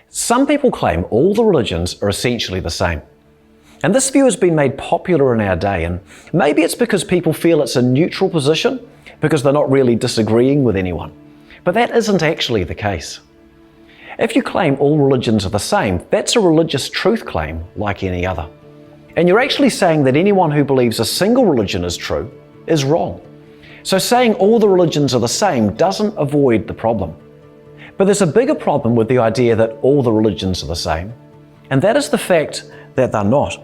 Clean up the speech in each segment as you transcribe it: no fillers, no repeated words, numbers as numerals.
Some people claim all the religions are essentially the same. And this view has been made popular in our day, and maybe it's because people feel it's a neutral position because they're not really disagreeing with anyone. But that isn't actually the case. If you claim all religions are the same, that's a religious truth claim like any other. And you're actually saying that anyone who believes a single religion is true is wrong. So saying all the religions are the same doesn't avoid the problem. But there's a bigger problem with the idea that all the religions are the same, and that is the fact that they're not.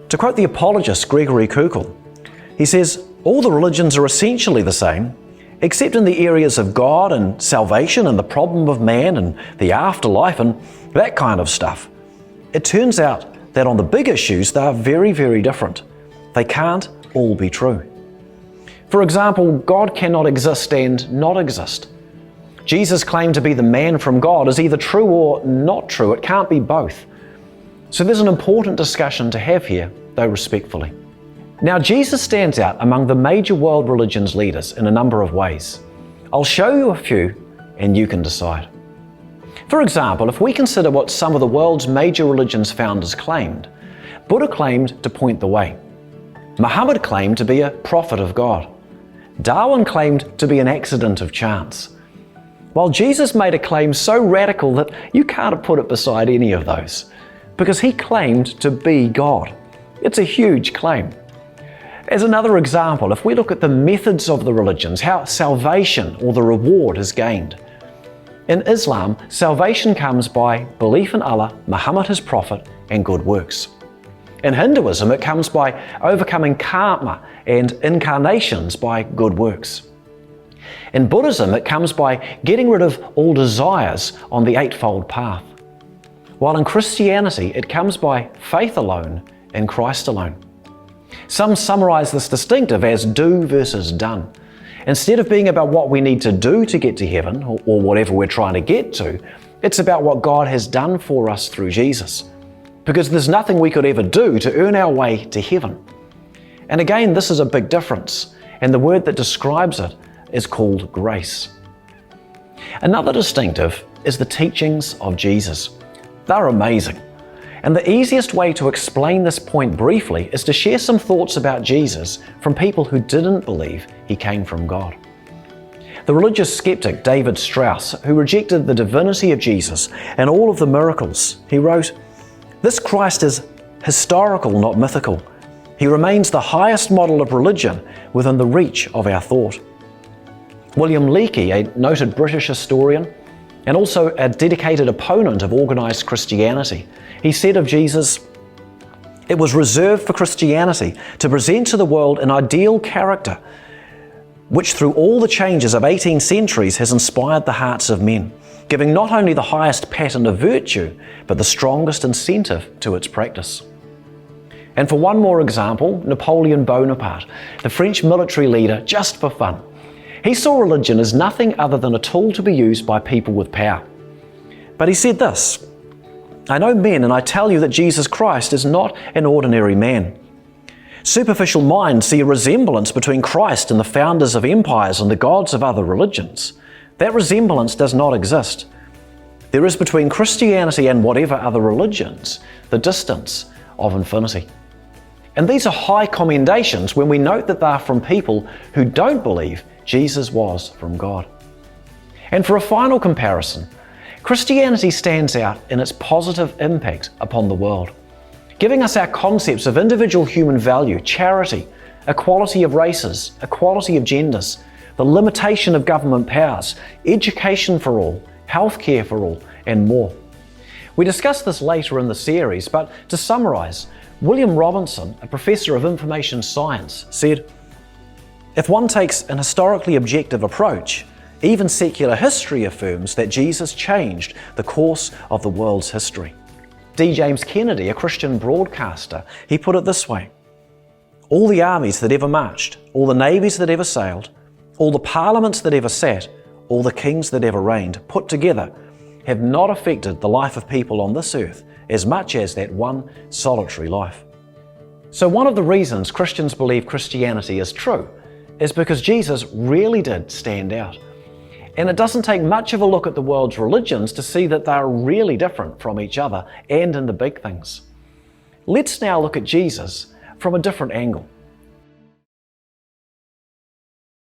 To quote the apologist Gregory Kukul, he says, all the religions are essentially the same, except in the areas of God and salvation and the problem of man and the afterlife and that kind of stuff. It turns out that on the big issues, they are very, very different. They can't all be true. For example, God cannot exist and not exist. Jesus' claim to be the man from God is either true or not true. It can't be both. So there's an important discussion to have here, though respectfully. Now, Jesus stands out among the major world religions leaders in a number of ways. I'll show you a few, and you can decide. For example, if we consider what some of the world's major religions founders claimed, Buddha claimed to point the way. Muhammad claimed to be a prophet of God. Darwin claimed to be an accident of chance. While Jesus made a claim so radical that you can't put it beside any of those, because he claimed to be God. It's a huge claim. As another example, if we look at the methods of the religions, how salvation or the reward is gained. In Islam, salvation comes by belief in Allah, Muhammad his prophet, and good works. In Hinduism, it comes by overcoming karma and incarnations by good works. In Buddhism, it comes by getting rid of all desires on the Eightfold Path. While in Christianity, it comes by faith alone in Christ alone. Some summarize this distinctive as do versus done. Instead of being about what we need to do to get to heaven or whatever we're trying to get to, it's about what God has done for us through Jesus. Because there's nothing we could ever do to earn our way to heaven. And again, this is a big difference, and the word that describes it is called grace. Another distinctive is the teachings of Jesus. They're amazing. And the easiest way to explain this point briefly is to share some thoughts about Jesus from people who didn't believe he came from God. The religious skeptic David Strauss, who rejected the divinity of Jesus and all of the miracles, he wrote, "This Christ is historical, not mythical. He remains the highest model of religion within the reach of our thought." William Leakey, a noted British historian and also a dedicated opponent of organized Christianity, he said of Jesus, "It was reserved for Christianity to present to the world an ideal character which through all the changes of 18 centuries has inspired the hearts of men, giving not only the highest pattern of virtue, but the strongest incentive to its practice." And for one more example, Napoleon Bonaparte, the French military leader, just for fun. He saw religion as nothing other than a tool to be used by people with power. But he said this, "I know men, and I tell you that Jesus Christ is not an ordinary man. Superficial minds see a resemblance between Christ and the founders of empires and the gods of other religions. That resemblance does not exist. There is between Christianity and whatever other religions the distance of infinity." And these are high commendations when we note that they are from people who don't believe Jesus was from God. And for a final comparison, Christianity stands out in its positive impact upon the world, giving us our concepts of individual human value, charity, equality of races, equality of genders, the limitation of government powers, education for all, healthcare for all, and more. We discuss this later in the series, but to summarize, William Robinson, a professor of information science, said, "If one takes an historically objective approach, even secular history affirms that Jesus changed the course of the world's history." D. James Kennedy, a Christian broadcaster, he put it this way, "All the armies that ever marched, all the navies that ever sailed, all the parliaments that ever sat, all the kings that ever reigned, put together, have not affected the life of people on this earth as much as that one solitary life." So one of the reasons Christians believe Christianity is true is because Jesus really did stand out. And it doesn't take much of a look at the world's religions to see that they are really different from each other and in the big things. Let's now look at Jesus from a different angle.